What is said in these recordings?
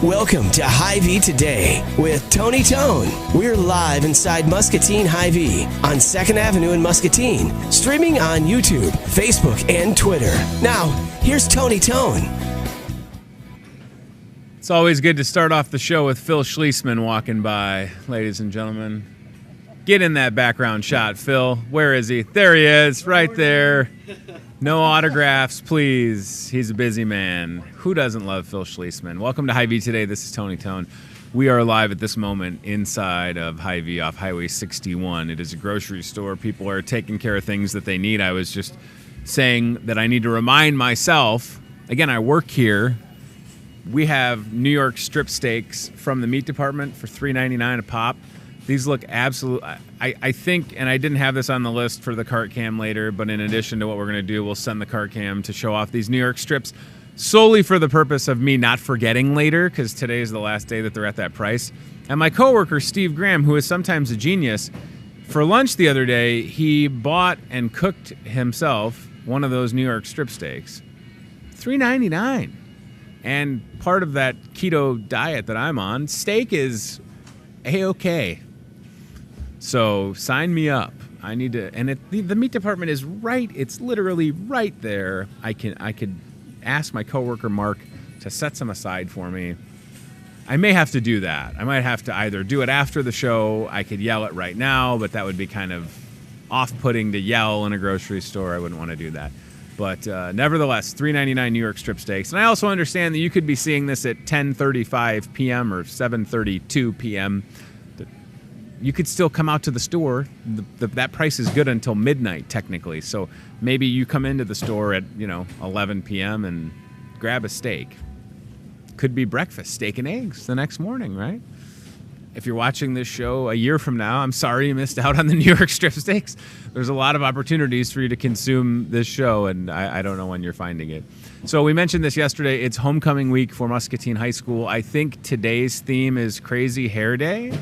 Welcome to Hy-Vee Today with Tony Tone. We're live inside Muscatine Hy-Vee on 2nd Avenue in Muscatine, streaming on YouTube, Facebook, and Twitter. Now, here's Tony Tone. It's always good to start off the show with Phil Schließman walking by, ladies and gentlemen. Get in that background shot, Phil. Where is he? There he is, right there. No autographs, please. He's a busy man. Who doesn't love Phil Schließman? Welcome to Hy-Vee Today. This is Tony Tone. We are live at this moment inside of Hy-Vee off Highway 61. It is a grocery store. People are taking care of things that they need. I was just saying that I need to remind myself, again, I work here. We have New York strip steaks from the meat department for $3.99 a pop. These look absolute. I think, and I didn't have this on the list for the cart cam later, but in addition to what we're going to do, we'll send the cart cam to show off these New York strips solely for the purpose of me not forgetting later, because today is the last day that they're at that price. And my coworker, Steve Graham, who is sometimes a genius, for lunch the other day, he bought and cooked himself one of those New York strip steaks. $3.99. And part of that keto diet that I'm on, steak is A-okay. So sign me up. I need to, and the meat department is right. It's literally right there. I could ask my coworker Mark to set some aside for me. I may have to do that. I might have to either do it after the show. I could yell it right now, but that would be kind of off-putting to yell in a grocery store. I wouldn't want to do that. But nevertheless, $3.99 New York strip steaks. And I also understand that you could be seeing this at 10:35 p.m. or 7:32 p.m. You could still come out to the store. That price is good until midnight, technically. So maybe you come into the store at 11 p.m. and grab a steak. Could be breakfast, steak and eggs the next morning, right? If you're watching this show a year from now, I'm sorry you missed out on the New York strip steaks. There's a lot of opportunities for you to consume this show, and I don't know when you're finding it. So we mentioned this yesterday. It's homecoming week for Muscatine High School. I think today's theme is Crazy Hair Day.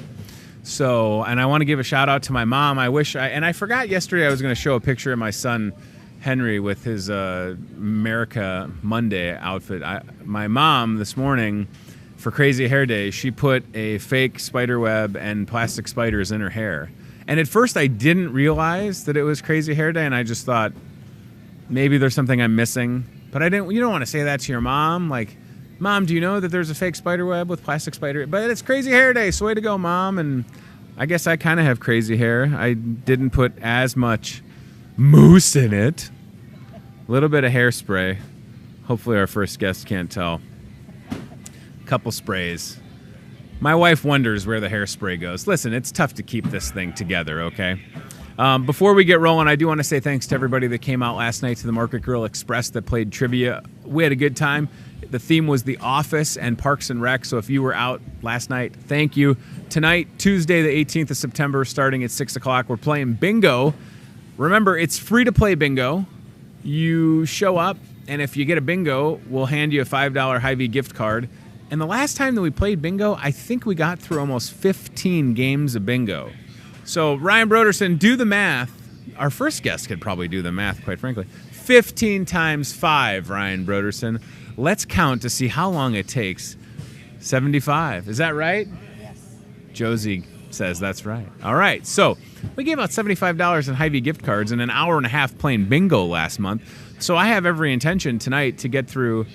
So, and I want to give a shout out to my mom. I forgot yesterday I was going to show a picture of my son, Henry, with his America Monday outfit. My mom this morning, for Crazy Hair Day, she put a fake spider web and plastic spiders in her hair. And at first I didn't realize that it was Crazy Hair Day, and I just thought maybe there's something I'm missing. But you don't want to say that to your mom. Like, Mom, do you know that there's a fake spider web with plastic spider? But it's Crazy Hair Day, so way to go, Mom. And I guess I kind of have crazy hair. I didn't put as much mousse in it. A little bit of hairspray. Hopefully our first guest can't tell. Couple sprays. My wife wonders where the hairspray goes. Listen, it's tough to keep this thing together, okay? Before we get rolling, I do want to say thanks to everybody that came out last night to the Market Grill Express that played trivia. We had a good time. The theme was The Office and Parks and Rec, so if you were out last night, thank you. Tonight, Tuesday the 18th of September, starting at 6 o'clock, we're playing bingo. Remember, it's free to play bingo. You show up, and if you get a bingo, we'll hand you a $5 Hy-Vee gift card. And the last time that we played bingo, I think we got through almost 15 games of bingo. So, Ryan Broderson, do the math. Our first guest could probably do the math, quite frankly. 15 times 5, Ryan Broderson. Let's count to see how long it takes. 75. Is that right? Yes. Josie says that's right. All right. So we gave out $75 in Hy-Vee gift cards and an hour and a half playing bingo last month. So I have every intention tonight to get through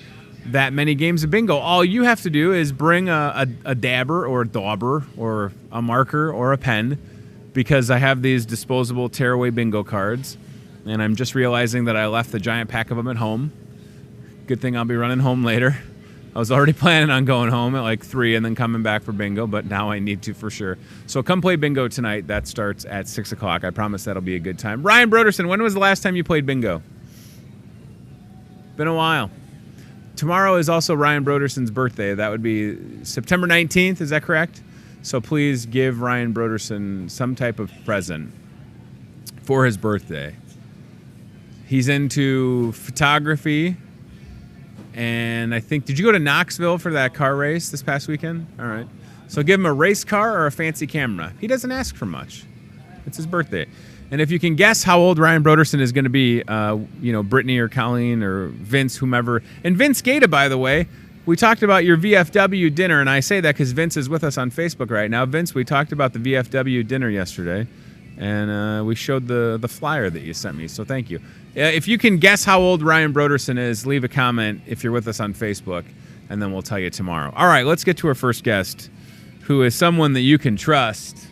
that many games of bingo. All you have to do is bring a dabber or a dauber or a marker or a pen, because I have these disposable tearaway bingo cards. And I'm just realizing that I left the giant pack of them at home. Good thing I'll be running home later. I was already planning on going home at like 3 and then coming back for bingo, but now I need to for sure. So come play bingo tonight. That starts at 6 o'clock. I promise that'll be a good time. Ryan Broderson, when was the last time you played bingo? Been a while. Tomorrow is also Ryan Broderson's birthday. That would be September 19th. Is that correct? So please give Ryan Broderson some type of present for his birthday. He's into photography. And I think, did you go to Knoxville for that car race this past weekend? All right. So give him a race car or a fancy camera. He doesn't ask for much. It's his birthday. And if you can guess how old Ryan Broderson is going to be, Brittany or Colleen or Vince, whomever. And Vince Gata, by the way, we talked about your VFW dinner, and I say that because Vince is with us on Facebook right now. Vince, we talked about the VFW dinner yesterday, and we showed the flyer that you sent me, so thank you. If you can guess how old Ryan Broderson is, leave a comment if you're with us on Facebook, and then we'll tell you tomorrow. All right, let's get to our first guest, who is someone that you can trust.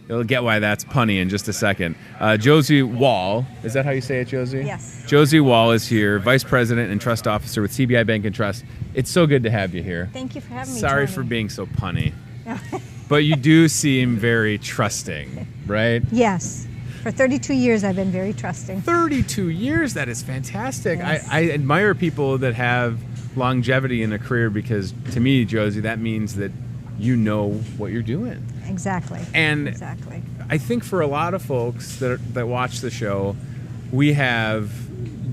You'll get why that's punny in just a second. Josie Wall. Is that how you say it, Josie? Yes. Josie Wall is here, Vice President and Trust Officer with CBI Bank and Trust. It's so good to have you here. Thank you for having me, Sorry Tony. for being so punny. But you do seem very trusting, right? Yes. For 32 years, I've been very trusting. 32 years? That is fantastic. Yes. I admire people that have longevity in a career because, to me, Josie, that means that you know what you're doing. Exactly. And exactly. I think for a lot of folks that watch the show, we have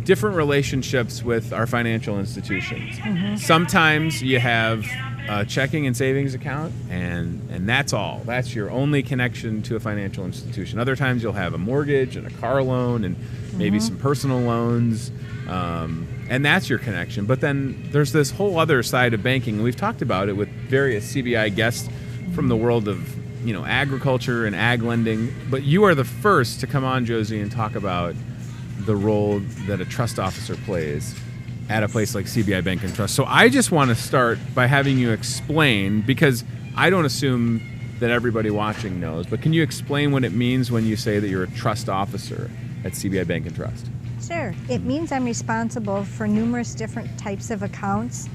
different relationships with our financial institutions. Mm-hmm. Sometimes you have a checking and savings account, and that's all. That's your only connection to a financial institution. Other times you'll have a mortgage and a car loan and maybe some personal loans, and that's your connection. But then there's this whole other side of banking, and we've talked about it with various CBI guests from the world of agriculture and ag lending. But you are the first to come on, Josie, and talk about the role that a trust officer plays at a place like CBI Bank and Trust. So I just want to start by having you explain, because I don't assume that everybody watching knows, but can you explain what it means when you say that you're a trust officer at CBI Bank and Trust? Sure. It means I'm responsible for numerous different types of accounts.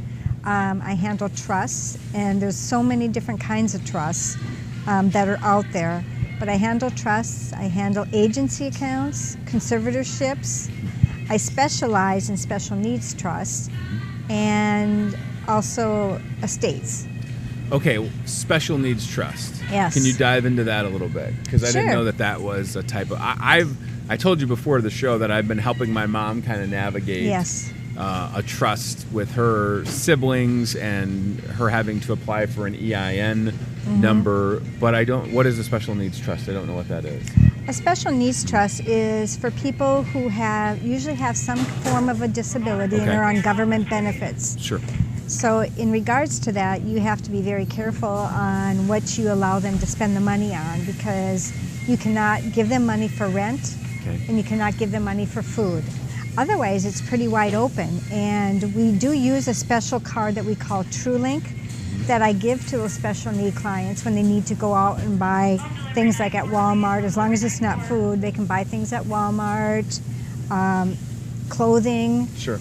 I handle trusts, and there's so many different kinds of trusts that are out there. But I handle trusts, I handle agency accounts, conservatorships. I specialize in special needs trusts and also estates. Okay, special needs trust. Yes. Can you dive into that a little bit? Because I didn't know that was a type of... I told you before the show that I've been helping my mom kind of navigate a trust with her siblings and her having to apply for an EIN number, but I don't... What is a special needs trust? I don't know what that is. A special needs trust is for people who usually have some form of a disability and are on government benefits. Sure. So in regards to that, you have to be very careful on what you allow them to spend the money on, because you cannot give them money for rent and you cannot give them money for food. Otherwise, it's pretty wide open. And we do use a special card that we call TrueLink that I give to those special need clients when they need to go out and buy things like at Walmart. As long as it's not food, they can buy things at Walmart, clothing. Sure.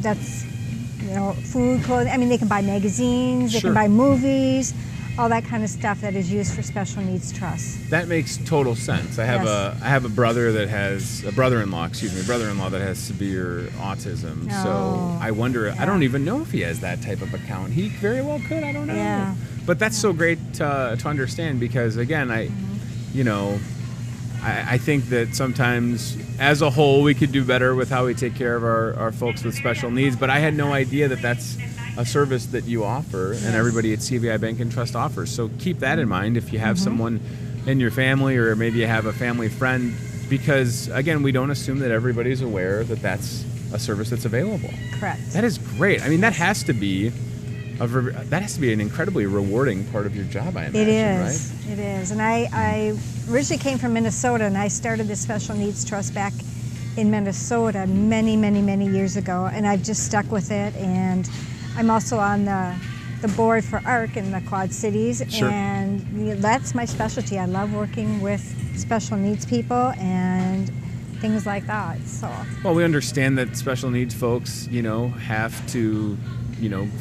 That's food, clothing. I mean, they can buy magazines, they Sure. can buy movies, all that kind of stuff that is used for special needs trusts. That makes total sense. I have a brother-in-law that has severe autism. Oh. So I wonder. I don't even know if he has that type of account. He very well could. I don't know. Yeah. But that's so great to understand, because again, I think that sometimes as a whole we could do better with how we take care of our folks with special needs. But I had no idea that that's a service that you offer and everybody at CBI Bank and Trust offers. So keep that in mind if you have someone in your family, or maybe you have a family friend, because again, we don't assume that everybody's aware that that's a service that's available. Correct. That is great. I mean, that has to be an incredibly rewarding part of your job, I imagine, It is. right? It is. And I originally came from Minnesota, and I started the Special Needs Trust back in Minnesota many, many, many years ago, and I've just stuck with it. And I'm also on the board for ARC in the Quad Cities, Sure. and that's my specialty. I love working with special needs people and things like that. So. Well, we understand that special needs folks, have to,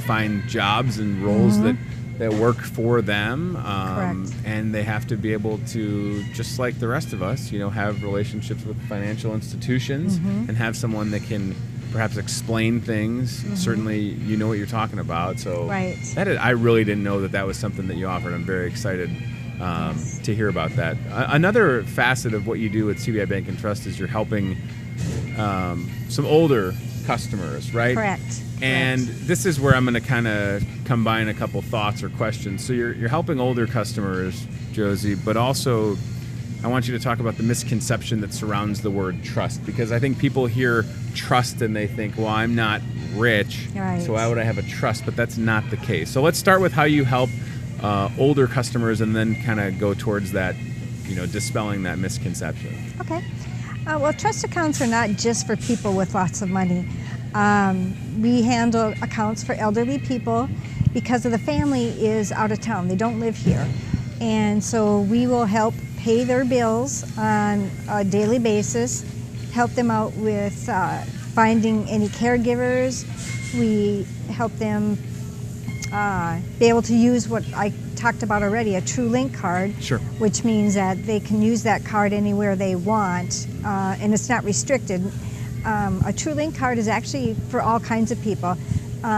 find jobs and roles that work for them, Correct. and they have to be able to, just like the rest of us, have relationships with financial institutions and have someone that can perhaps explain things. Certainly, you know what you're talking about. So Right. I really didn't know that was something that you offered. I'm very excited to hear about that. Another facet of what you do at CBI Bank and Trust is you're helping some older customers, right? Correct. And this is where I'm going to kind of combine a couple thoughts or questions. So you're helping older customers, Josie, but also I want you to talk about the misconception that surrounds the word trust, because I think people hear trust and they think, well, I'm not rich, so why would I have a trust? But that's not the case. So let's start with how you help older customers, and then kind of go towards that, dispelling that misconception. Okay. Well, trust accounts are not just for people with lots of money. We handle accounts for elderly people because of the family is out of town. They don't live here. And so we will help pay their bills on a daily basis, help them out with finding any caregivers. We help them be able to use what I talked about already, a True Link card, Sure. which means that they can use that card anywhere they want, and it's not restricted. A True Link card is actually for all kinds of people.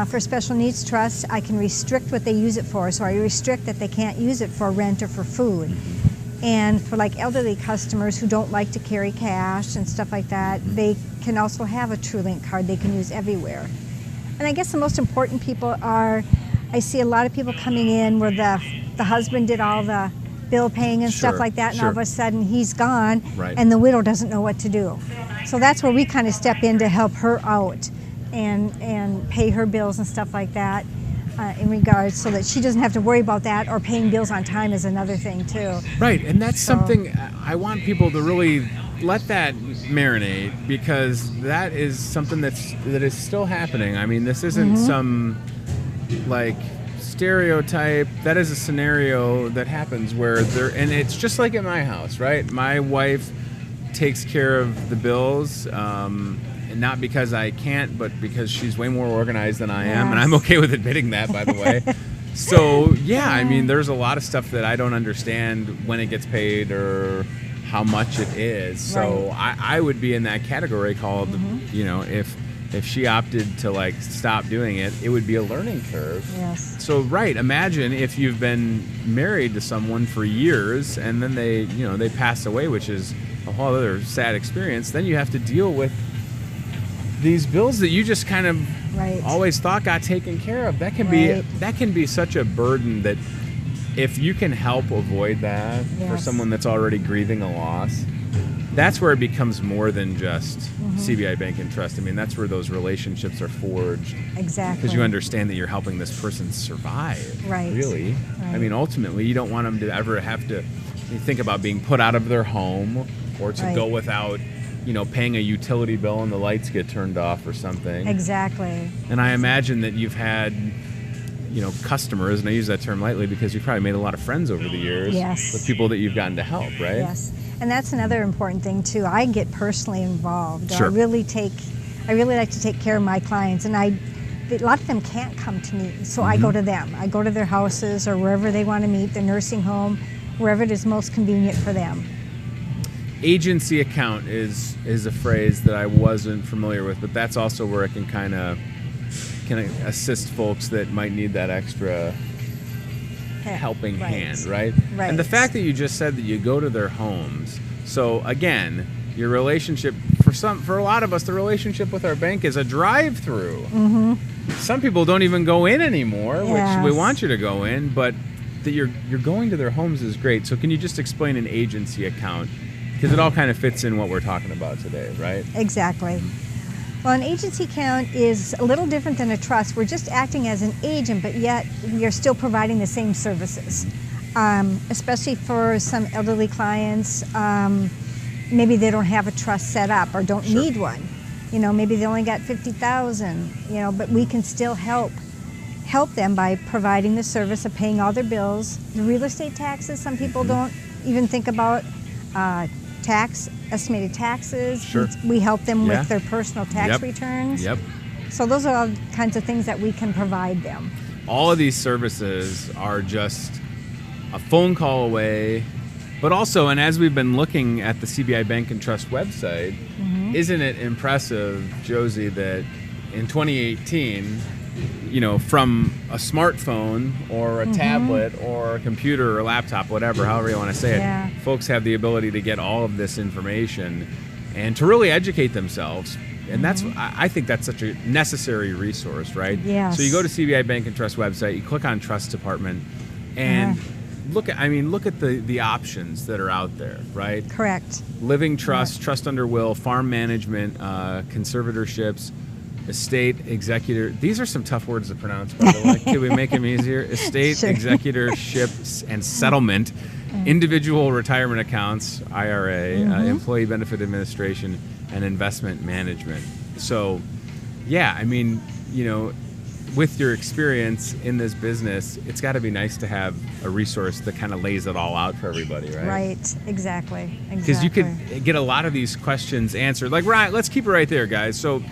For special needs trusts, I can restrict what they use it for, so I restrict that they can't use it for rent or for food. And for like elderly customers who don't like to carry cash and stuff like that, they can also have a True Link card they can use everywhere. And I guess the most important people are, I see a lot of people coming in where the husband did all the bill paying and stuff like that, and all of a sudden he's gone, and the widow doesn't know what to do. So that's where we kind of step in to help her out and pay her bills and stuff like that in regards, so that she doesn't have to worry about that, or paying bills on time is another thing too. Right, and that's something I want people to really let that marinate, because that is something that is still happening. I mean, this isn't some like stereotype. That is a scenario that happens where and it's just like at my house, right? My wife takes care of the bills, and not because I can't, but because she's way more organized than I am, and I'm okay with admitting that, by the way. So yeah, I mean, there's a lot of stuff that I don't understand when it gets paid or how much it is. So I would be in that category called, if she opted to like stop doing it, it would be a learning curve. Yes. So imagine if you've been married to someone for years and then they pass away, which is a whole other sad experience. Then you have to deal with these bills that you just kind of always thought got taken care of. That can be such a burden that if you can help avoid that for someone that's already grieving a loss, that's where it becomes more than just CBI Bank and Trust. I mean, that's where those relationships are forged. Exactly. Because you understand that you're helping this person survive. Right. Really. Right. I mean, ultimately, you don't want them to ever have to think about being put out of their home, or to go without, paying a utility bill and the lights get turned off or something. Exactly. And I imagine that you've had, customers, and I use that term lightly because you've probably made a lot of friends over the years with people that you've gotten to help, right? Yes. And that's another important thing too. I get personally involved. Sure. I really like to take care of my clients, and a lot of them can't come to me, so I go to them. I go to their houses or wherever they want to meet, their nursing home, wherever it is most convenient for them. Agency account is a phrase that I wasn't familiar with, but that's also where it can kind of assist folks that might need that extra helping hand, right? Right. And the fact that you just said that you go to their homes. So again, your relationship, for a lot of us, the relationship with our bank is a drive-through. Some people don't even go in anymore, which we want you to go in, but that you're going to their homes is great. So can you just explain an agency account? Because it all kind of fits in what we're talking about today, right? Exactly. Well, an agency account is a little different than a trust. We're just acting as an agent, but yet we are still providing the same services. Especially for some elderly clients, maybe they don't have a trust set up or don't need one. Maybe they only got $50,000, but we can still help them by providing the service of paying all their bills. The real estate taxes, some people don't even think about. Estimated taxes. Sure. We help them with their personal tax returns. Yep. So those are all kinds of things that we can provide them. All of these services are just a phone call away, but also, and as we've been looking at the CBI Bank and Trust website, isn't it impressive, Josie, that in 2018, from a smartphone or a tablet or a computer or a laptop, whatever, however you want to say it, folks have the ability to get all of this information and to really educate themselves. And I think that's such a necessary resource, right? Yes. So you go to CBI Bank and Trust website, you click on Trust Department, and look at the options that are out there, right? Correct. Living trust, trust under will, farm management, conservatorships, estate executor. These are some tough words to pronounce, by the way. Could we make them easier? Estate executorships and settlement, individual retirement accounts, IRA, employee benefit administration, and investment management. So, yeah, I mean, with your experience in this business, it's got to be nice to have a resource that kind of lays it all out for everybody, right? Right, exactly. Because you could get a lot of these questions answered. Like, right, let's keep it right there, guys. So,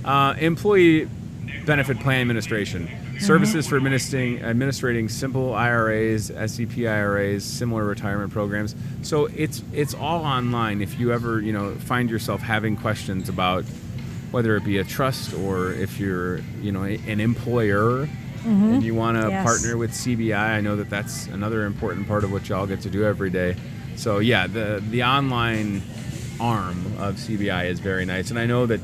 employee benefit plan administration, services for administrating simple IRAs, SEP IRAs, similar retirement programs. So it's all online. If you ever find yourself having questions about whether it be a trust or if you're an employer and you want to partner with CBI, I know that's another important part of what y'all get to do every day. So yeah, the online arm of CBI is very nice, and I know that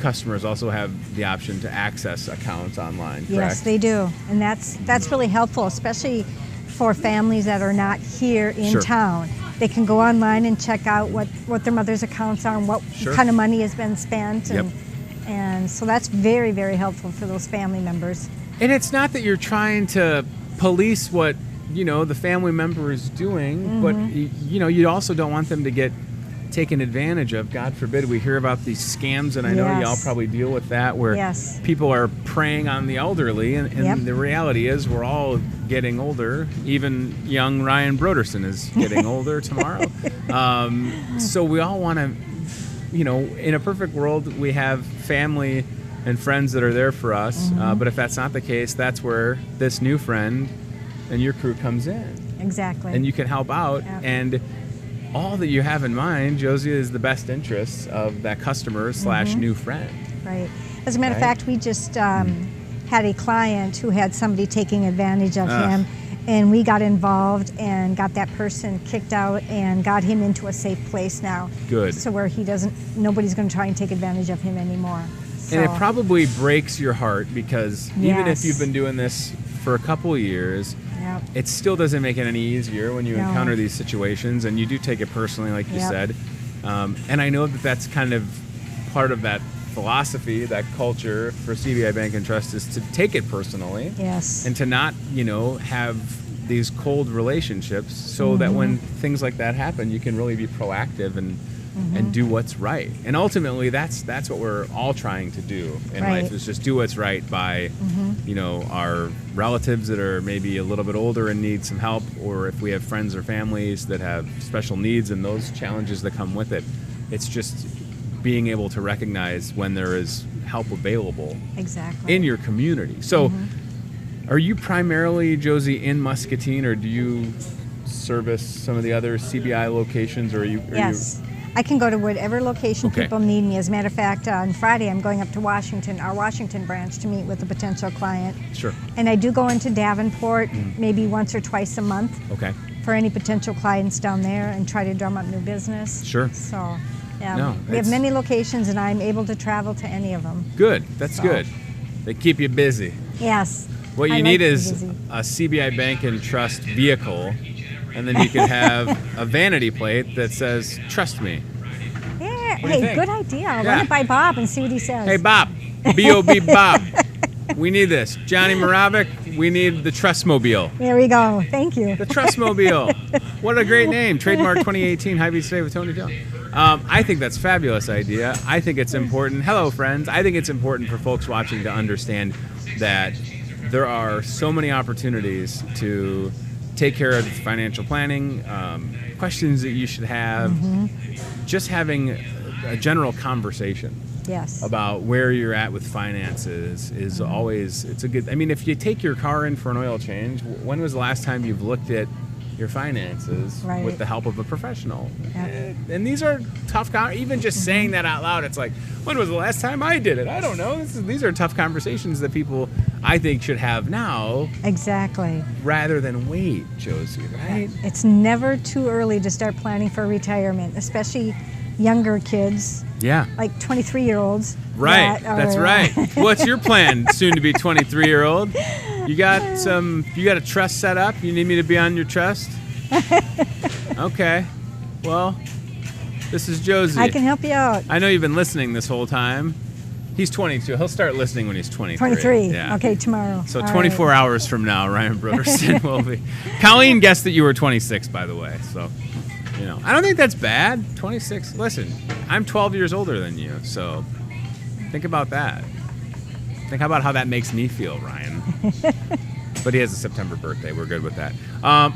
customers also have the option to access accounts online, correct? Yes, they do, and that's really helpful, especially for families that are not here in town. They can go online and check out what their mother's accounts are and what kind of money has been spent, and so that's very, very helpful for those family members. And it's not that you're trying to police what the family member is doing, but you also don't want them to get taken advantage of. God forbid we hear about these scams, and I know y'all probably deal with that, where people are preying on the elderly, and the reality is we're all getting older. Even young Ryan Broderson is getting older tomorrow. So we all want to, in a perfect world, we have family and friends that are there for us, but if that's not the case, that's where this new friend and your crew comes in. Exactly. And you can help out, and all that you have in mind, Josie, is the best interests of that customer / new friend. Right. As a matter of fact, we just had a client who had somebody taking advantage of him, and we got involved and got that person kicked out and got him into a safe place now. Good. So where nobody's going to try and take advantage of him anymore. So. And it probably breaks your heart because even if you've been doing this for a couple of years, it still doesn't make it any easier when you encounter these situations, and you do take it personally, like you said. And I know that that's kind of part of that philosophy, that culture for CBI Bank and Trust, is to take it personally. Yes. And to not, have these cold relationships, so that when things like that happen, you can really be proactive and do what's right. And ultimately, that's what we're all trying to do in life, is just do what's right by, our relatives that are maybe a little bit older and need some help, or if we have friends or families that have special needs and those challenges that come with it. It's just being able to recognize when there is help available in your community. So are you primarily, Josie, in Muscatine, or do you service some of the other CBI locations, or are you... Yes. I can go to whatever location people need me. As a matter of fact, on Friday I'm going up to Washington, our Washington branch, to meet with a potential client. Sure. And I do go into Davenport maybe once or twice a month for any potential clients down there and try to drum up new business. Sure. So, we have many locations, and I'm able to travel to any of them. Good. That's good. They keep you busy. Yes. What you need is a CBI Bank and Trust vehicle, and then you can have a vanity plate that says, "Trust me." Yeah. Hey, good idea. I'll run it by Bob and see what he says. Hey, Bob. B-O-B Bob. We need this. Johnny Moravec, we need the Trustmobile. There we go. Thank you. The Trustmobile. What a great name. Trademark 2018, Hy-Vee Today with Tony Jones. I think that's a fabulous idea. I think it's important. Hello, friends. I think it's important for folks watching to understand that there are so many opportunities to take care of financial planning, questions that you should have, just having a general conversation about where you're at with finances is always, it's a good, I mean, if you take your car in for an oil change, when was the last time you've looked at your finances with the help of a professional? And these are tough, even just saying that out loud, it's like, when was the last time I did it? I don't know. These are tough conversations that people, I think, should have now. Exactly. Rather than wait, Josie, right? It's never too early to start planning for retirement, especially younger kids. Yeah. Like 23-year-olds. Right. That's right. What's your plan, soon to be 23-year-old? You got a trust set up? You need me to be on your trust? Okay. Well, this is Josie. I can help you out. I know you've been listening this whole time. He's 22. He'll start listening when he's 23. 23. Yeah. Okay, tomorrow. So All 24 hours from now, Ryan Broderson will be. Colleen guessed that you were 26, by the way. So, I don't think that's bad. 26. Listen, I'm 12 years older than you, so think about that. Think about how that makes me feel, Ryan. But he has a September birthday. We're good with that.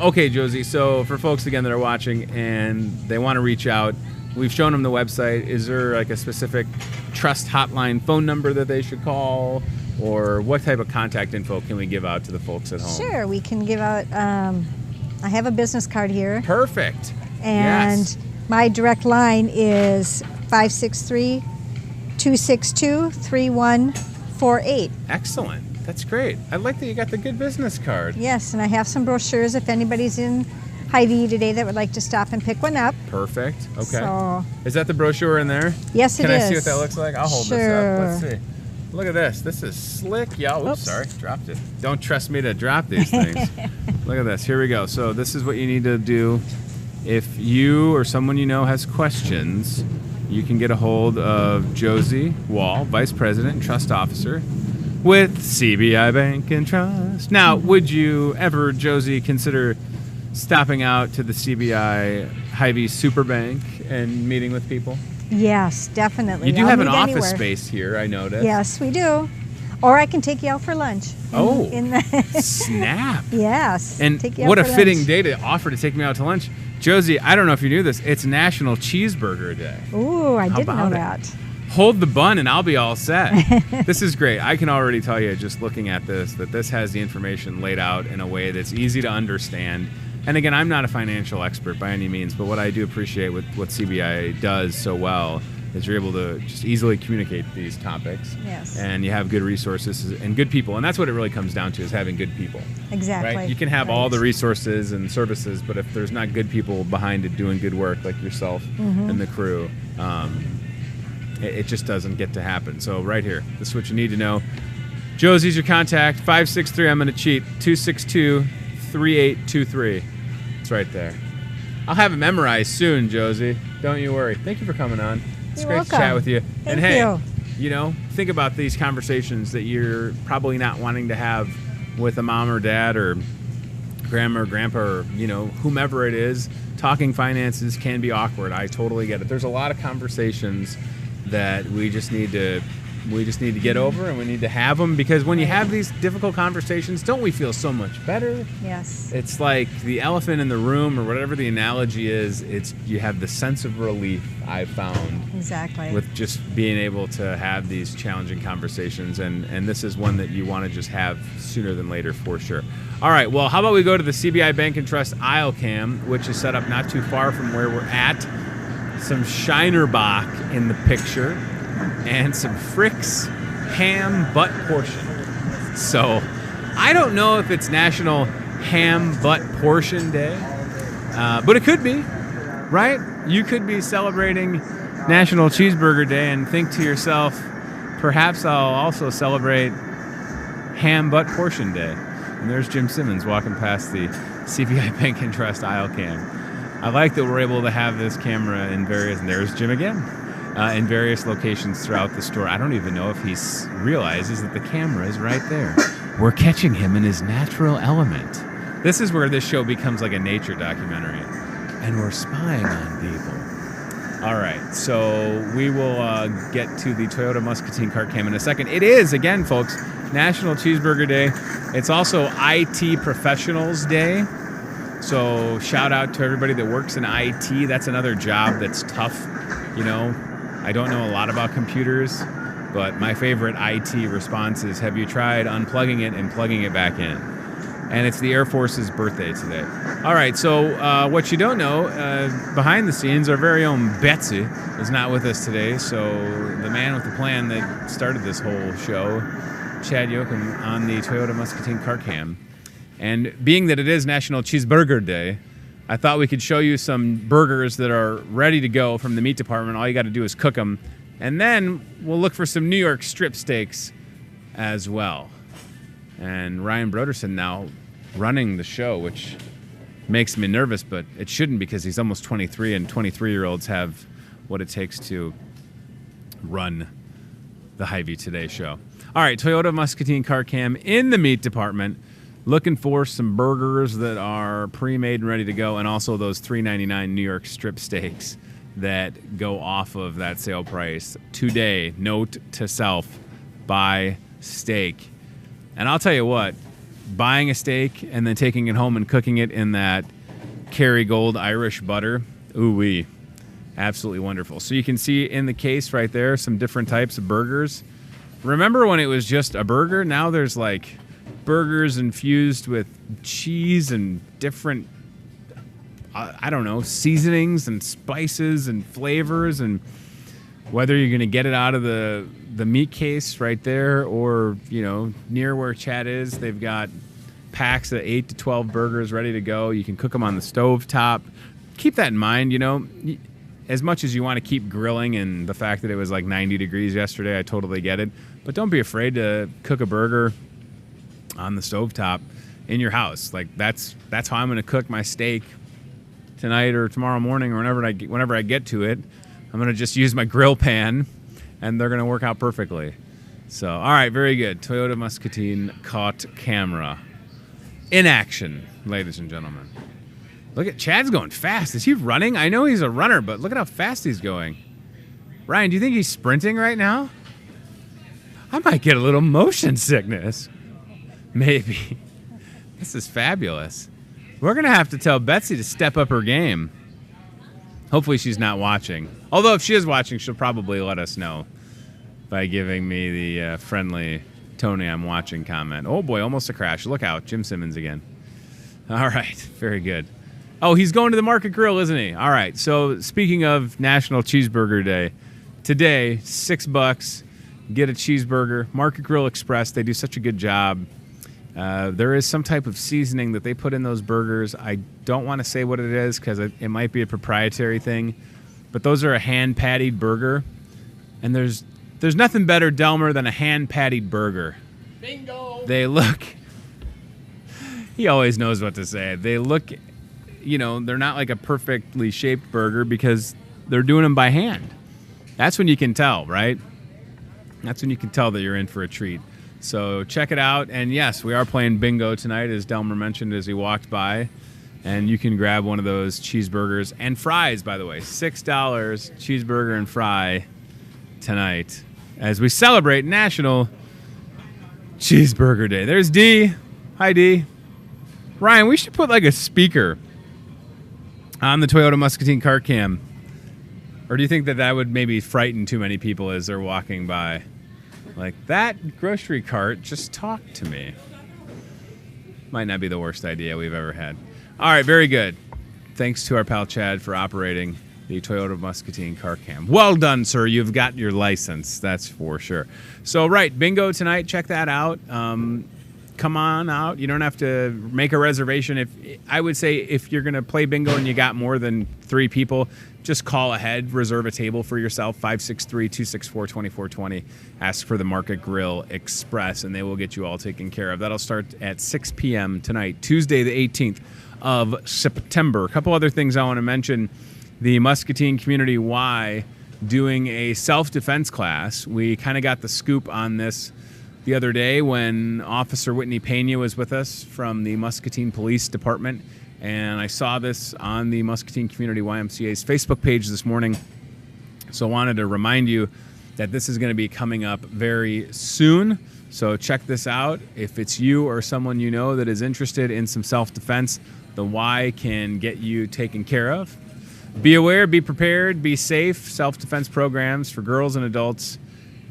Okay, Josie. So for folks, again, that are watching and they want to reach out, we've shown them the website. Is there like a specific trust hotline phone number that they should call? Or what type of contact info can we give out to the folks at home? Sure, we can give out, I have a business card here. Perfect. And yes. My direct line is 563-262-3148. Excellent. That's great. I like that you got the good business card. Yes, and I have some brochures if anybody's in Hy-Vee today that would like to stop and pick one up. Perfect. Okay. So, is that the brochure in there? Yes, it is. Can I see what that looks like? I'll hold this up. Let's see. Look at this. This is slick. Y'all. Oops, sorry. Dropped it. Don't trust me to drop these things. Look at this. Here we go. So this is what you need to do. If you or someone you know has questions, you can get a hold of Josie Wall, Vice President and Trust Officer with CBI Bank and Trust. Now, would you ever, Josie, consider stopping out to the CBI Hy-Vee Superbank and meeting with people? Yes, definitely. You do have an office space here, I noticed. Yes, we do. Or I can take you out for lunch. Snap. Yes. And what a fitting day to offer to take me out to lunch. Josie, I don't know if you knew this. It's National Cheeseburger Day. Ooh, I didn't know that. Hold the bun and I'll be all set. This is great. I can already tell you, just looking at this, that this has the information laid out in a way that's easy to understand. And again, I'm not a financial expert by any means, but what I do appreciate with what CBI does so well is you're able to just easily communicate these topics. Yes. And you have good resources and good people. And that's what it really comes down to, is having good people. Exactly. Right? You can have all the resources and services, but if there's not good people behind it doing good work, like yourself and the crew, it just doesn't get to happen. So right here, this is what you need to know. Josie's your contact, 563, I'm going to cheat, 262-3823. It's right there. I'll have it memorized soon, Josie. Don't you worry. Thank you for coming on. It's great to chat with you. Thank and hey, you. Think about these conversations that you're probably not wanting to have with a mom or dad or grandma or grandpa or, whomever it is. Talking finances can be awkward. I totally get it. There's a lot of conversations that we just need to get over, and we need to have them, because when you have these difficult conversations, don't we feel so much better? Yes. It's like the elephant in the room, or whatever the analogy is. You have the sense of relief, I've found. Exactly. With just being able to have these challenging conversations, and this is one that you want to just have sooner than later for sure. All right, well, how about we go to the CBI Bank and Trust aisle cam, which is set up not too far from where we're at. Some Shinerbach in the picture, and some Frick's ham butt portion. So, I don't know if it's National Ham Butt Portion Day, but it could be, right? You could be celebrating National Cheeseburger Day and think to yourself, perhaps I'll also celebrate Ham Butt Portion Day. And there's Jim Simmons walking past the CBI Bank and Trust aisle cam. I like that we're able to have this camera in and there's Jim again, in various locations throughout the store. I don't even know if he realizes that the camera is right there. We're catching him in his natural element. This is where this show becomes like a nature documentary, and we're spying on people. All right, so we will get to the Toyota Muscatine cart cam in a second. It is, again, folks, National Cheeseburger Day. It's also IT Professionals Day. So shout out to everybody that works in IT. That's another job that's tough. I don't know a lot about computers, but my favorite IT response is, have you tried unplugging it and plugging it back in? And it's the Air Force's birthday today. All right, so what you don't know, behind the scenes, our very own Betsy is not with us today. So the man with the plan that started this whole show, Chad Yoakum, on the Toyota Muscatine cart cam. And being that it is National Cheeseburger Day, I thought we could show you some burgers that are ready to go from the meat department. All you got to do is cook them. And then we'll look for some New York strip steaks as well. And Ryan Broderson now running the show, which makes me nervous, but it shouldn't because he's almost 23, and 23-year-olds have what it takes to run the Hy-Vee Today show. All right, Toyota Muscatine Car Cam in the meat department, looking for some burgers that are pre-made and ready to go, and also those $3.99 New York strip steaks that go off of that sale price. Today, note to self, buy steak. And I'll tell you what, buying a steak and then taking it home and cooking it in that Kerrygold Irish butter, ooh-wee, absolutely wonderful. So you can see in the case right there some different types of burgers. Remember when it was just a burger? Now there's like burgers infused with cheese and different, I don't know, seasonings and spices and flavors, and whether you're going to get it out of the meat case right there or, you know, near where Chad is, they've got packs of 8 to 12 burgers ready to go. You can cook them on the stove top. Keep that in mind, you know, as much as you want to keep grilling, and the fact that it was like 90 degrees yesterday, I totally get it. But don't be afraid to cook a burger on the stovetop in your house. Like that's how I'm going to cook my steak tonight or tomorrow morning or whenever I get to it. I'm going to just use my grill pan, and they're going to work out perfectly. So, all right, very good. Toyota Muscatine caught camera in action, ladies and gentlemen. Look at Chad's going fast. Is he running? I know he's a runner, but look at how fast he's going. Ryan, do you think he's sprinting right now? I might get a little motion sickness. Maybe. This is fabulous. We're going to have to tell Betsy to step up her game. Hopefully she's not watching. Although if she is watching, she'll probably let us know by giving me the friendly Tony, I'm watching comment. Oh boy, almost a crash. Look out, Jim Simmons again. All right, very good. Oh, he's going to the Market Grill, isn't he? All right, so speaking of National Cheeseburger Day, today, $6, get a cheeseburger. Market Grill Express, they do such a good job. There is some type of seasoning that they put in those burgers. I don't want to say what it is because it might be a proprietary thing, but those are a hand-pattied burger, and there's nothing better, Delmer, than a hand-pattied burger. Bingo! They look... He always knows what to say. They look, you know, they're not like a perfectly shaped burger because they're doing them by hand. That's when you can tell, right? That's when you can tell that you're in for a treat. So check it out. And yes, we are playing bingo tonight, as Delmer mentioned as he walked by. And you can grab one of those cheeseburgers and fries, by the way. $6 cheeseburger and fry tonight as we celebrate National Cheeseburger Day. There's D. Hi, D. Ryan, we should put like a speaker on the Toyota Muscatine car cam. Or do you think that would maybe frighten too many people as they're walking by? Like, that grocery cart just talked to me. Might not be the worst idea we've ever had. All right, very good. Thanks to our pal Chad for operating the Toyota Muscatine car cam. Well done, sir. You've got your license. That's for sure. So, right, bingo tonight. Check that out. Come on out. You don't have to make a reservation. I would say if you're going to play bingo and you got more than 3 people, just call ahead, reserve a table for yourself, 563-264-2420. Ask for the Market Grill Express, and they will get you all taken care of. That'll start at 6 p.m. tonight, Tuesday the 18th of September. A couple other things I want to mention. The Muscatine Community Y doing a self-defense class. We kind of got the scoop on this the other day when Officer Whitney Pena was with us from the Muscatine Police Department, and I saw this on the Muscatine Community YMCA's Facebook page this morning. So I wanted to remind you that this is going to be coming up very soon. So check this out. If it's you or someone you know that is interested in some self-defense, the Y can get you taken care of. Be aware, be prepared, be safe. Self-defense programs for girls and adults.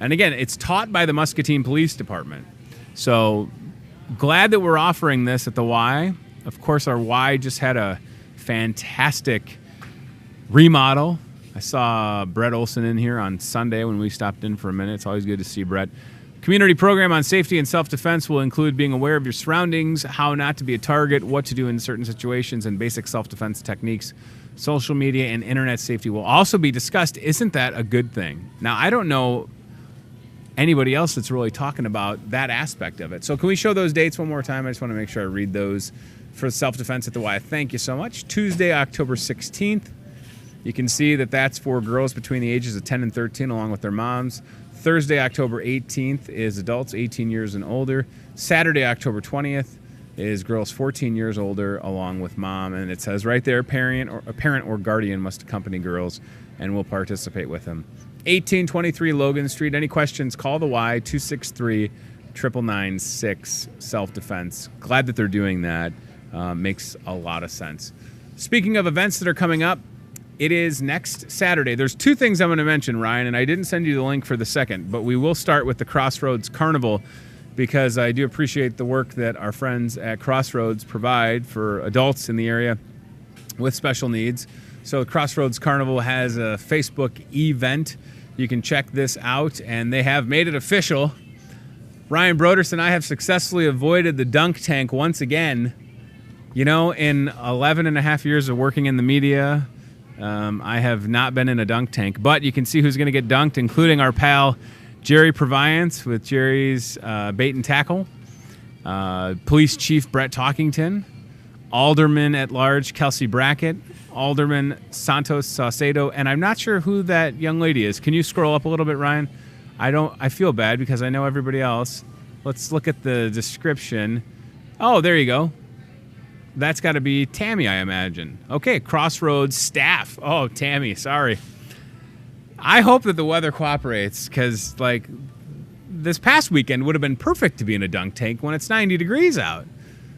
And again, it's taught by the Muscatine Police Department. So glad that we're offering this at the Y. Of course, our Y just had a fantastic remodel. I saw Brett Olson in here on Sunday when we stopped in for a minute. It's always good to see Brett. Community program on safety and self-defense will include being aware of your surroundings, how not to be a target, what to do in certain situations, and basic self-defense techniques. Social media and internet safety will also be discussed. Isn't that a good thing? Now, I don't know anybody else that's really talking about that aspect of it. So can we show those dates one more time? I just want to make sure I read those. For self-defense at the Y, thank you so much. Tuesday, October 16th. You can see that that's for girls between the ages of 10 and 13 along with their moms. Thursday, October 18th is adults 18 years and older. Saturday, October 20th is girls 14 years older along with mom. And it says right there, a parent or guardian must accompany girls and will participate with them. 1823 Logan Street. Any questions, call the Y, 263-999-6, self-defense. Glad that they're doing that. Makes a lot of sense. Speaking of events that are coming up, it is next Saturday. There's two things I'm going to mention, Ryan, and I didn't send you the link for the second, but we will start with the Crossroads Carnival because I do appreciate the work that our friends at Crossroads provide for adults in the area with special needs. So Crossroads Carnival has a Facebook event. You can check this out, and they have made it official. Ryan Broders and I have successfully avoided the dunk tank once again. You know, in 11 and a half years of working in the media, I have not been in a dunk tank, but you can see who's going to get dunked, including our pal Jerry Proviance with Jerry's Bait and Tackle, Police Chief Brett Talkington, Alderman at Large Kelsey Brackett, Alderman Santos Saucedo, and I'm not sure who that young lady is. Can you scroll up a little bit, Ryan? I feel bad because I know everybody else. Let's look at the description. Oh, there you go. That's got to be Tammy, I imagine. Okay, Crossroads staff. Oh, Tammy, sorry. I hope that the weather cooperates because, like, this past weekend would have been perfect to be in a dunk tank when it's 90 degrees out.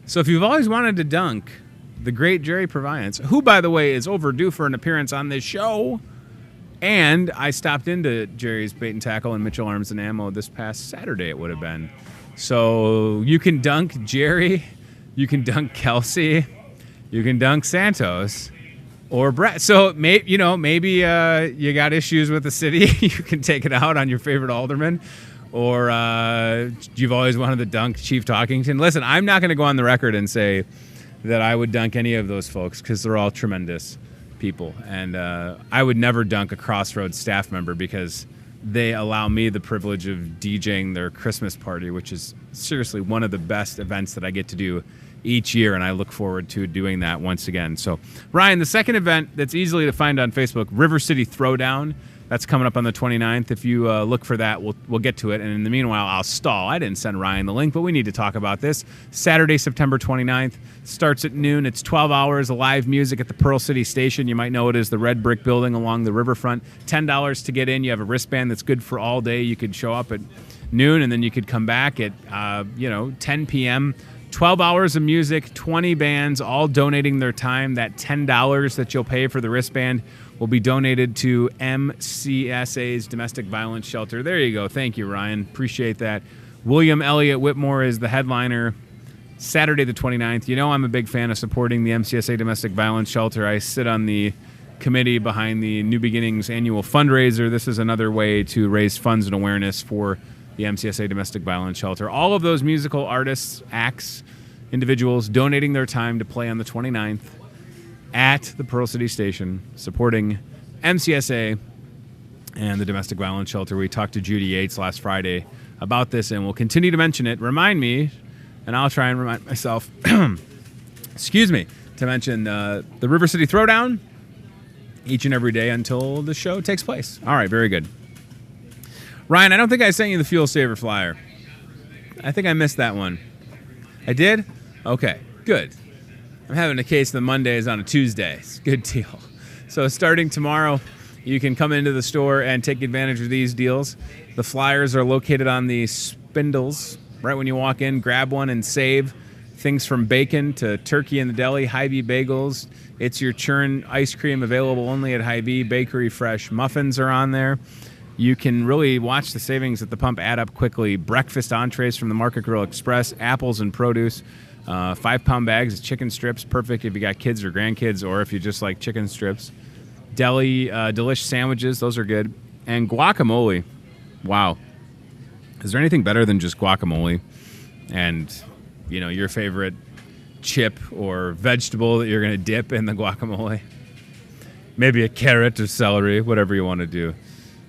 So if you've always wanted to dunk, the great Jerry Proviance, who, by the way, is overdue for an appearance on this show, and I stopped into Jerry's Bait and Tackle and Mitchell Arms and Ammo this past Saturday, it would have been. So you can dunk Jerry. You can dunk Kelsey, you can dunk Santos, or Brett. So maybe you got issues with the city. You can take it out on your favorite alderman, or you've always wanted to dunk Chief Talkington. Listen, I'm not going to go on the record and say that I would dunk any of those folks because they're all tremendous people, and I would never dunk a Crossroads staff member because they allow me the privilege of DJing their Christmas party, which is seriously one of the best events that I get to do each year, and I look forward to doing that once again. So, Ryan, the second event that's easily to find on Facebook, River City Throwdown, that's coming up on the 29th. If you look for that, we'll get to it. And in the meanwhile, I'll stall. I didn't send Ryan the link, but we need to talk about this. Saturday, September 29th, starts at noon. It's 12 hours of live music at the Pearl City Station. You might know it as the red brick building along the riverfront. $10 to get in. You have a wristband that's good for all day. You could show up at noon, and then you could come back at 10 p.m., 12 hours of music, 20 bands, all donating their time. That $10 that you'll pay for the wristband will be donated to MCSA's Domestic Violence Shelter. There you go. Thank you, Ryan. Appreciate that. William Elliott Whitmore is the headliner. Saturday the 29th. You know I'm a big fan of supporting the MCSA Domestic Violence Shelter. I sit on the committee behind the New Beginnings annual fundraiser. This is another way to raise funds and awareness for the MCSA Domestic Violence Shelter. All of those musical artists, acts, individuals donating their time to play on the 29th at the Pearl City Station, supporting MCSA and the Domestic Violence Shelter. We talked to Judy Yates last Friday about this, and we'll continue to mention it. Remind me, and I'll try and remind myself, excuse me, to mention the River City Throwdown each and every day until the show takes place. All right, very good. Ryan, I don't think I sent you the Fuel Saver flyer. I think I missed that one. I did? Okay, good. I'm having a case of the Mondays on a Tuesday. Good deal. So starting tomorrow, you can come into the store and take advantage of these deals. The flyers are located on the spindles. Right when you walk in, grab one and save. Things from bacon to turkey in the deli, Hy-Vee bagels. It's your churn ice cream available only at Hy-Vee. Bakery fresh muffins are on there. You can really watch the savings at the pump add up quickly. Breakfast entrees from the Market Grill Express, apples and produce, 5-pound bags of chicken strips, perfect if you got kids or grandkids, or if you just like chicken strips. Deli delish sandwiches, those are good. And guacamole. Wow. Is there anything better than just guacamole? And, your favorite chip or vegetable that you're going to dip in the guacamole? Maybe a carrot or celery, whatever you want to do.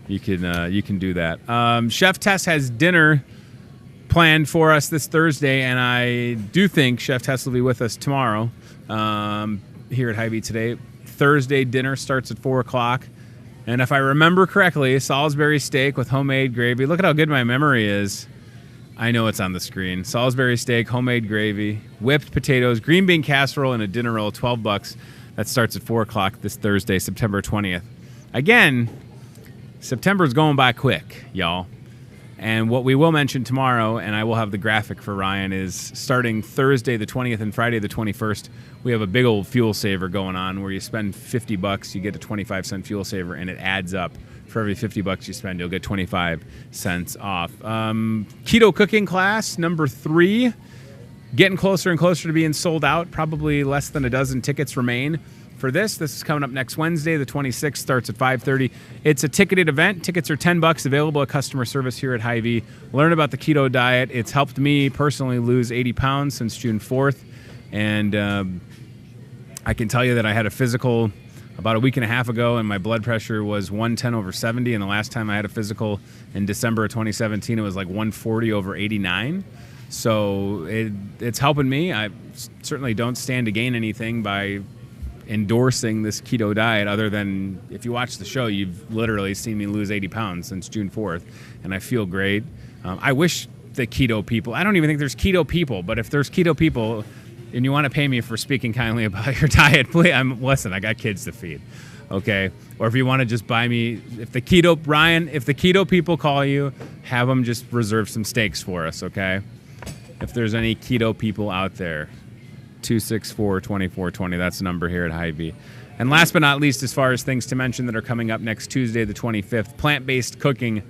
you can do that. Chef Tess has dinner planned for us this Thursday, and I do think Chef Tess will be with us tomorrow here at Hy-Vee Today. Thursday dinner starts at 4 o'clock. And if I remember correctly, Salisbury steak with homemade gravy. Look at how good my memory is. I know it's on the screen. Salisbury steak, homemade gravy, whipped potatoes, green bean casserole, and a dinner roll, $12. That starts at 4 o'clock this Thursday, September 20th. Again, September's going by quick, y'all. And what we will mention tomorrow, and I will have the graphic for Ryan, is starting Thursday the 20th and Friday the 21st, we have a big old fuel saver going on where you spend $50, you get a 25-cent fuel saver, and it adds up. For every $50 you spend, you'll get 25 cents off. Keto cooking class number 3, getting closer and closer to being sold out. Probably less than a dozen tickets remain for this. This is coming up next Wednesday, the 26th, starts at 5:30. It's a ticketed event. Tickets are $10, available at customer service here at Hy-Vee. Learn about the keto diet. It's helped me personally lose 80 pounds since June 4th. And I can tell you that I had a physical about a week and a half ago, and my blood pressure was 110/70. And the last time I had a physical in December of 2017, it was like 140/89. So it's helping me. I certainly don't stand to gain anything by endorsing this keto diet, other than if you watch the show, you've literally seen me lose 80 pounds since June 4th, and I feel great. I wish the keto people, I don't even think there's keto people, but if there's keto people and you want to pay me for speaking kindly about your diet, please, listen, I got kids to feed, okay? Or if you want to just buy me, if the keto people call you, have them just reserve some steaks for us, okay? If there's any keto people out there, 264-2420, that's the number here at Hy-Vee. And last but not least, as far as things to mention that are coming up next Tuesday, the 25th, plant-based cooking.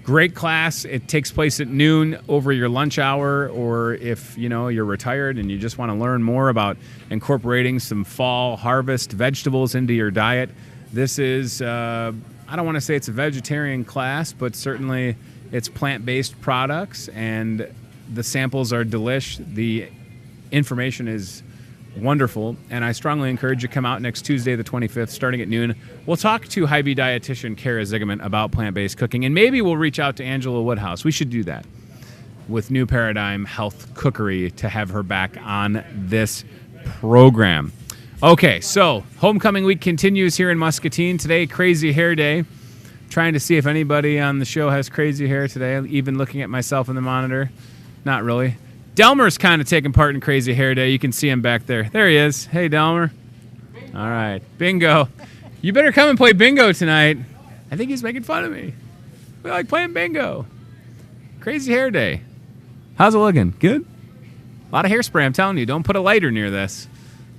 Great class. It takes place at noon over your lunch hour, or if you're retired and you just want to learn more about incorporating some fall harvest vegetables into your diet. This is, I don't want to say it's a vegetarian class, but certainly it's plant-based products, and the samples are delish. The information is wonderful, and I strongly encourage you to come out next Tuesday, the 25th, starting at noon. We'll talk to Hy-Vee dietitian Kara Ziegman about plant-based cooking, and maybe we'll reach out to Angela Woodhouse. We should do that with New Paradigm Health Cookery to have her back on this program. Okay, so homecoming week continues here in Muscatine. Today, crazy hair day. Trying to see if anybody on the show has crazy hair today, even looking at myself in the monitor. Not really. Delmer's kind of taking part in Crazy Hair Day. You can see him back there. There he is. Hey, Delmer. All right. Bingo. You better come and play bingo tonight. I think he's making fun of me. We like playing bingo. Crazy Hair Day. How's it looking? Good? A lot of hairspray, I'm telling you. Don't put a lighter near this.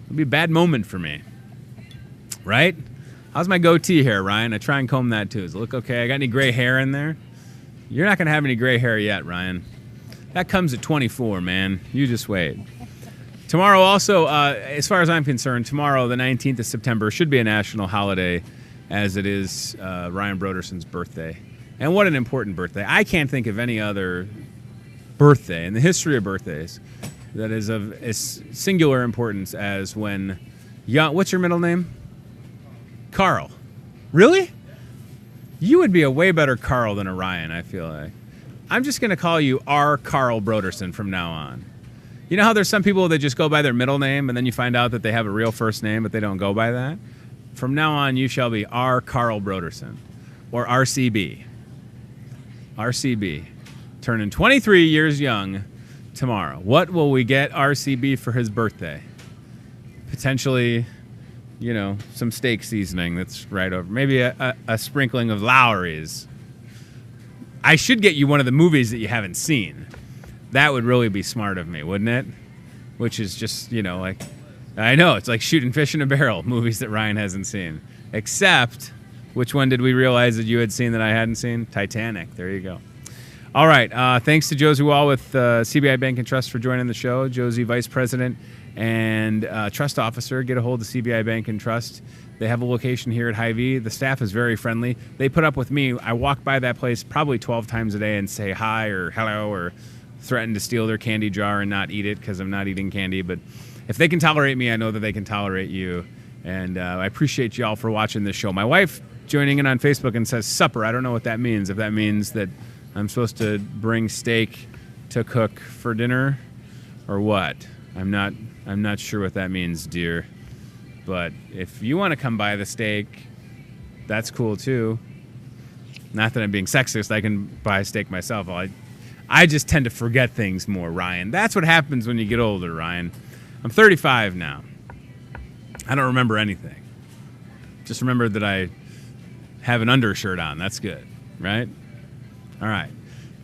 It'll be a bad moment for me. Right? How's my goatee hair, Ryan? I try and comb that, too. Does it look okay? I got any gray hair in there? You're not going to have any gray hair yet, Ryan. That comes at 24, man. You just wait. Tomorrow also, as far as I'm concerned, tomorrow, the 19th of September, should be a national holiday, as it is Ryan Broderson's birthday. And what an important birthday. I can't think of any other birthday in the history of birthdays that is of as singular importance as when young... What's your middle name? Carl. Really? You would be a way better Carl than a Ryan, I feel like. I'm just going to call you R. Carl Broderson from now on. You know how there's some people that just go by their middle name, and then you find out that they have a real first name, but they don't go by that? From now on, you shall be R. Carl Broderson, or RCB. RCB. Turning 23 years young tomorrow. What will we get RCB for his birthday? Potentially, some steak seasoning that's right over. Maybe a sprinkling of Lowry's. I should get you one of the movies that you haven't seen. That would really be smart of me, wouldn't it? Which is just, like... I know, it's like shooting fish in a barrel, movies that Ryan hasn't seen. Except, which one did we realize that you had seen that I hadn't seen? Titanic. There you go. All right. Thanks to Josie Wall with CBI Bank and Trust for joining the show. Josie, Vice President and Trust Officer. Get a hold of CBI Bank and Trust. They have a location here at Hy-Vee. The staff is very friendly. They put up with me. I walk by that place probably 12 times a day and say hi or hello or threaten to steal their candy jar and not eat it because I'm not eating candy. But if they can tolerate me, I know that they can tolerate you. And I appreciate you all for watching this show. My wife joining in on Facebook and says supper. I don't know what that means. If that means that I'm supposed to bring steak to cook for dinner or what. I'm not sure what that means, dear. But if you want to come buy the steak, that's cool too. Not that I'm being sexist. I can buy a steak myself. I just tend to forget things more, Ryan. That's what happens when you get older, Ryan. I'm 35 now. I don't remember anything. Just remember that I have an undershirt on. That's good, right? All right.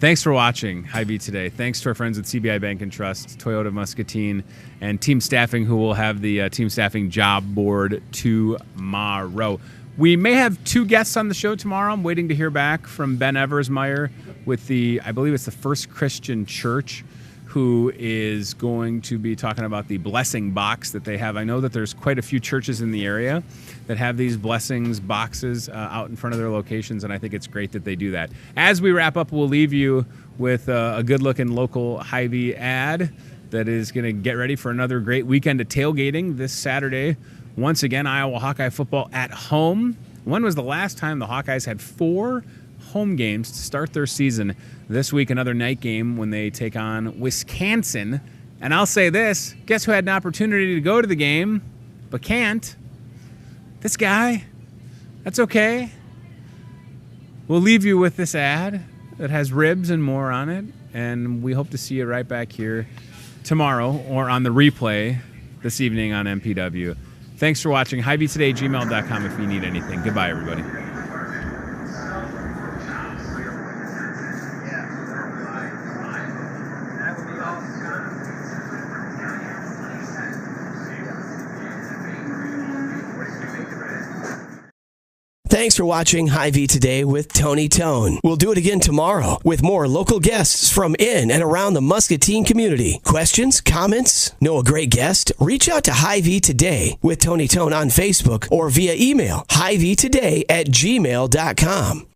Thanks for watching Hy-Vee Today. Thanks to our friends at CBI Bank and Trust, Toyota Muscatine, and Team Staffing, who will have the Team Staffing job board tomorrow. We may have 2 guests on the show tomorrow. I'm waiting to hear back from Ben Eversmeyer with I believe it's the First Christian Church, who is going to be talking about the blessing box that they have. I know that there's quite a few churches in the area that have these blessings boxes out in front of their locations, and I think it's great that they do that. As we wrap up, we'll leave you with a good-looking local Hy-Vee ad that is going to get ready for another great weekend of tailgating this Saturday. Once again, Iowa Hawkeye football at home. When was the last time the Hawkeyes had 4 home games to start their season? This week, another night game when they take on Wisconsin. And I'll say this, guess who had an opportunity to go to the game but can't? This guy. That's okay. We'll leave you with this ad that has ribs and more on it, and we hope to see you right back here tomorrow or on the replay this evening on MPW. Thanks for watching. HyVeeToday@gmail.com if you need anything. Goodbye, everybody. Thanks for watching Hy-Vee Today with Tony Tone. We'll do it again tomorrow with more local guests from in and around the Muscatine community. Questions? Comments? Know a great guest? Reach out to Hy-Vee Today with Tony Tone on Facebook or via email, HyVeeToday@gmail.com.